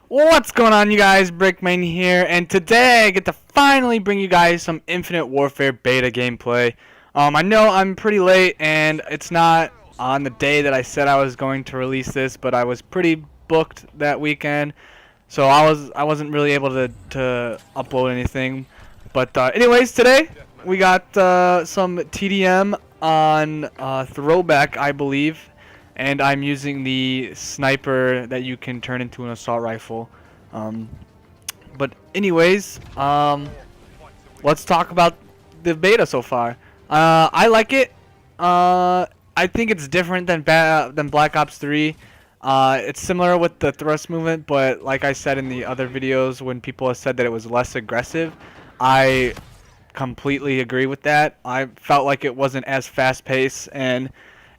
What's going on, you guys? Brickman here, and today I get to finally bring you guys some Infinite Warfare beta gameplay. I know I'm pretty late, and it's not on the day that I said I was going to release this, but I was pretty booked that weekend, so I wasn't really able to upload anything. But anyways, today we got some TDM on Throwback, I believe. And I'm using the sniper that you can turn into an assault rifle. Um, but anyways, let's talk about the beta so far. I like it. I think it's different than Black Ops 3. It's similar with the thrust movement, but like I said in the other videos, when people have said that it was less aggressive, I completely agree with that. I felt like it wasn't as fast-paced, and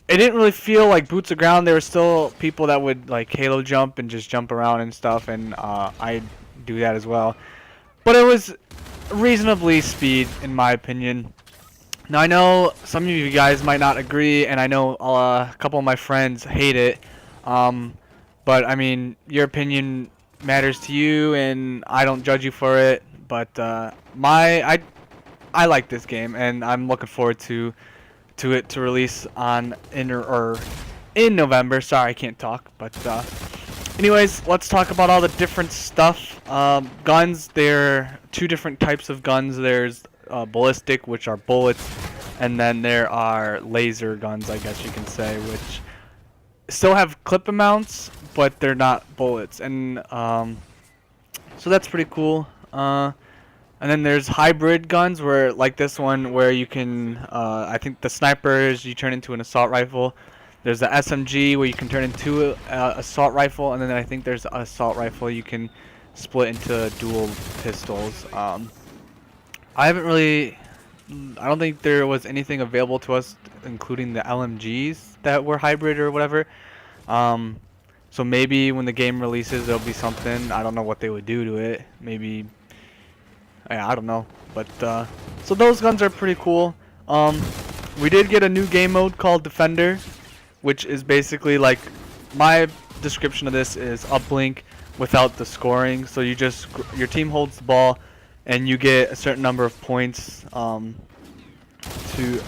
it didn't really feel like boots of ground. There were still people that would like halo jump and just jump around and stuff, and I do that as well. But it was reasonably speed, in my opinion. Now I know some of you guys might not agree, and I know a couple of my friends hate it. But I mean, your opinion matters to you, and I don't judge you for it. But I like this game, and I'm looking forward to it to release on in November. Sorry, I can't talk. But anyways, let's talk about all the different stuff. Guns. There are two different types of guns. There's ballistic, which are bullets, and then there are laser guns, I guess you can say, which still have clip amounts, but they're not bullets. And so that's pretty cool. And then there's hybrid guns, where like this one, where you can, I think the snipers you turn into an assault rifle. There's the SMG where you can turn into an assault rifle, and then I think there's an assault rifle you can split into dual pistols. I don't think there was anything available to us, including the LMGs that were hybrid or whatever. So maybe when the game releases, there'll be something. I don't know what they would do to it. Maybe. Yeah, I don't know, but so those guns are pretty cool. We did get a new game mode called Defender, which is basically like, my description of this is uplink without the scoring. So your team holds the ball, and you get a certain number of points to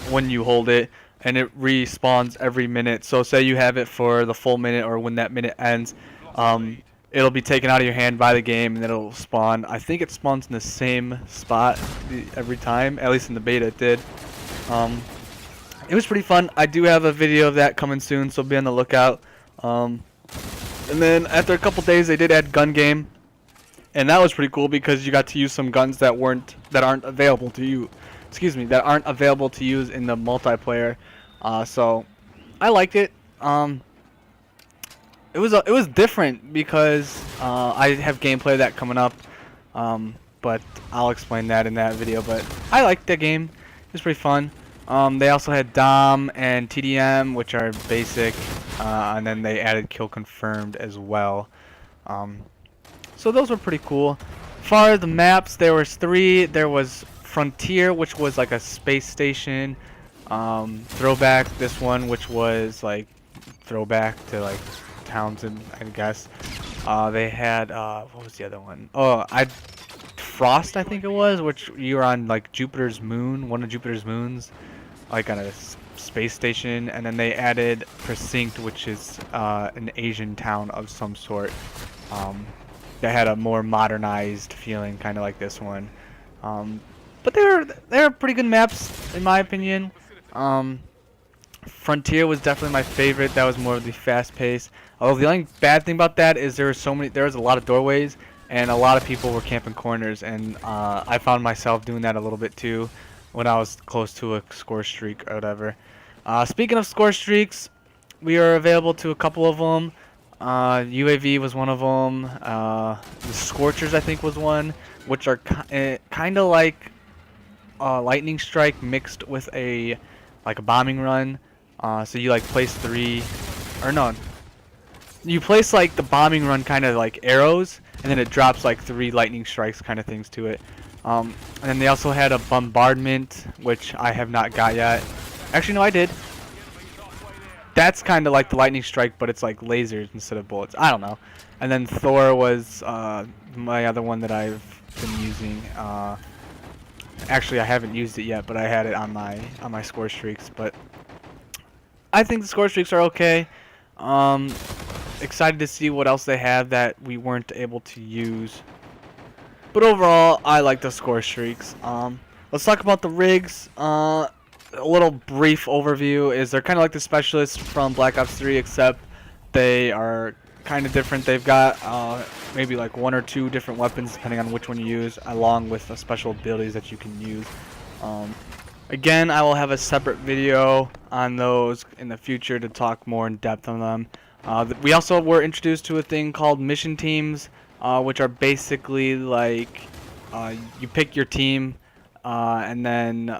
when you hold it, and it respawns every minute. So say you have it for the full minute, or when that minute ends, it'll be taken out of your hand by the game, and it'll spawn. I think it spawns in the same spot every time. At least in the beta it did. It was pretty fun. I do have a video of that coming soon, so be on the lookout. And then after a couple days, they did add gun game, and that was pretty cool because you got to use some guns that aren't available to you. Excuse me, that aren't available to use in the multiplayer. So I liked it. It was different because I have gameplay of that coming up, but I'll explain that in that video. But I liked the game; it was pretty fun. They also had Dom and TDM, which are basic, and then they added Kill Confirmed as well. So those were pretty cool. As far as the maps, there was 3. There was Frontier, which was like a space station. Throwback, this one, which was like throwback to like Townsend, I guess. They had what was the other one? Oh, Frost, I think it was, which you were on like Jupiter's moon, one of Jupiter's moons, like on a space station. And then they added Precinct, which is an Asian town of some sort. That had a more modernized feeling, kind of like this one. But they're pretty good maps in my opinion. Frontier was definitely my favorite. That was more of the fast pace. Although the only bad thing about that is there was a lot of doorways, and a lot of people were camping corners, and I found myself doing that a little bit too when I was close to a score streak or whatever. Speaking of score streaks, we are available to a couple of them. UAV was one of them. The Scorchers, I think, was one, which are kind of like lightning strike mixed with a bombing run. So you like place 3, or no, you place like the bombing run kind of like arrows, and then it drops like 3 lightning strikes kind of things to it. And then they also had a bombardment, which I have not got yet. Actually, no, I did. that's kind of like the lightning strike, but it's like lasers instead of bullets. I don't know. And then Thor was my other one that I've been using. Actually, I haven't used it yet, but I had it on my score streaks. But I think the score streaks are okay. Excited to see what else they have that we weren't able to use. But overall, I like the score streaks. Let's talk about the rigs. A little brief overview is they're kind of like the specialists from Black Ops 3, except they are kind of different. They've got maybe like 1 or 2 different weapons depending on which one you use, along with the special abilities that you can use. Again, I will have a separate video on those in the future to talk more in depth on them. We also were introduced to a thing called mission teams, which are basically like you pick your team and then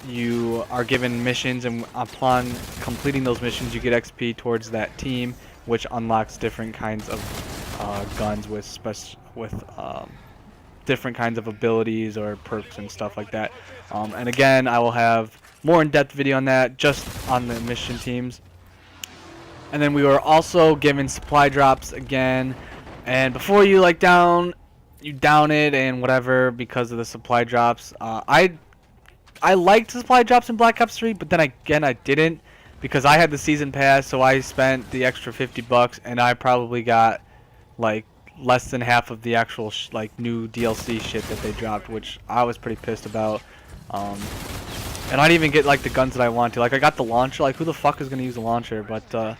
you are given missions, and upon completing those missions you get XP towards that team, which unlocks different kinds of guns with different kinds of abilities or perks and stuff like that. And again, I will have more in-depth video on that, just on the mission teams. And then we were also given supply drops again, and before you down it and whatever because of the supply drops. I liked supply drops in Black Ops 3, but then again I didn't, because I had the season pass, so I spent the extra $50 and I probably got like less than half of the actual new DLC shit that they dropped, which I was pretty pissed about. And I didn't even get like the guns that I wanted to. Like I got the launcher. Like who the fuck is gonna use a launcher? But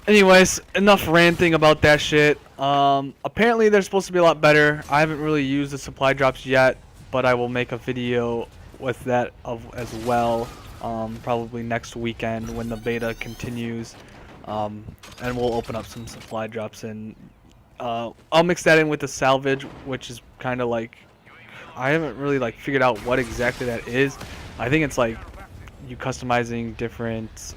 anyways, enough ranting about that shit. Apparently they're supposed to be a lot better. I haven't really used the supply drops yet, but I will make a video with that as well. Probably next weekend when the beta continues, and we'll open up some supply drops, and I'll mix that in with the salvage, which is kind of like, I haven't really figured out what exactly that is. I think it's like you customizing different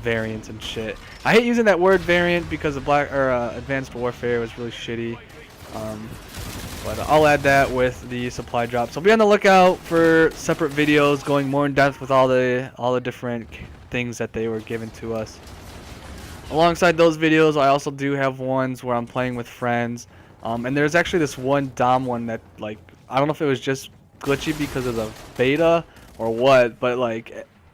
variants and shit. I hate using that word variant because the Advanced Warfare was really shitty. But I'll add that with the supply drops. So be on the lookout for separate videos going more in depth with all the different things that they were given to us. Alongside those videos, I also do have ones where I'm playing with friends. And there's actually this one Dom one that I don't know if it was just glitchy because of the beta or what, but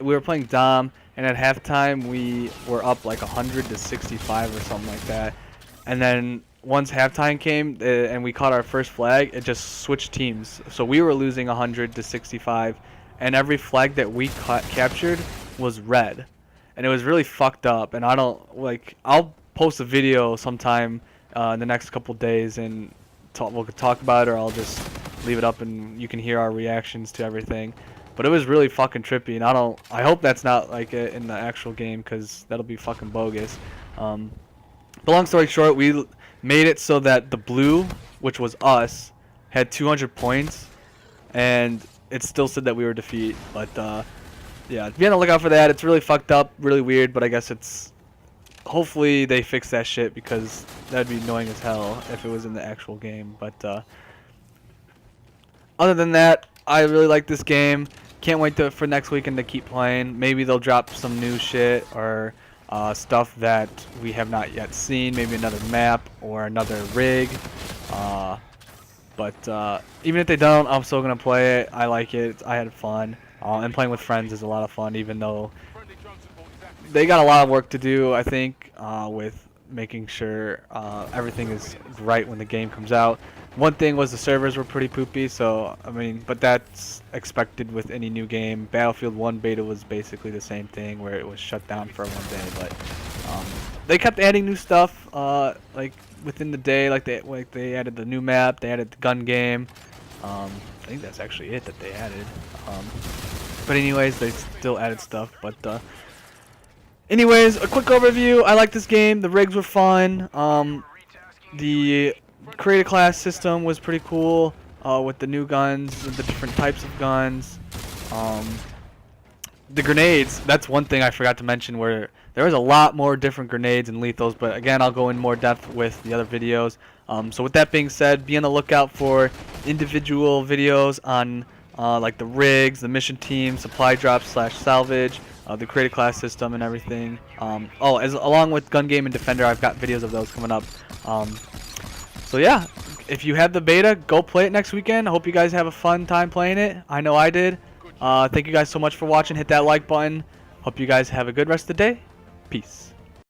we were playing Dom, and at halftime we were up 100 to 65 or something like that. And then once halftime came and we caught our first flag, it just switched teams. So we were losing 100 to 65, and every flag that we captured was red, and it was really fucked up. And I don't I'll post a video sometime in the next couple days, and we'll talk about it, or I'll just leave it up and you can hear our reactions to everything. But it was really fucking trippy, and I hope that's not in the actual game, because that'll be fucking bogus. But long story short, we made it so that the blue, which was us, had 200 points, and it still said that we were defeat. But yeah, be on the lookout for that. It's really fucked up, really weird, but I guess hopefully they fix that shit, because that'd be annoying as hell if it was in the actual game. But other than that, I really like this game. Can't wait for next weekend to keep playing. Maybe they'll drop some new shit, or stuff that we have not yet seen. Maybe another map or another rig. But even if they don't, I'm still gonna play it. I like it. I had fun. And playing with friends is a lot of fun, even though they got a lot of work to do, I think, with making sure everything is right when the game comes out. One thing was the servers were pretty poopy, so I mean, but that's expected with any new game. Battlefield 1 beta was basically the same thing, where it was shut down for one day, but they kept adding new stuff within the day. They added the new map, they added the gun game. I think that's actually it that they added. But anyways, they still added stuff. But anyways, a quick overview. I like this game. The rigs were fun. The create a class system was pretty cool, with the new guns, the different types of guns. The grenades, that's one thing I forgot to mention, where there was a lot more different grenades and lethals, but again, I'll go in more depth with the other videos. So with that being said, be on the lookout for individual videos on the rigs, the mission team, supply drops / salvage, the created class system and everything. Along with gun game and defender, I've got videos of those coming up. So yeah, if you have the beta, go play it next weekend. I hope you guys have a fun time playing it. I know I did. Thank you guys so much for watching. Hit that like button. Hope you guys have a good rest of the day. Peace.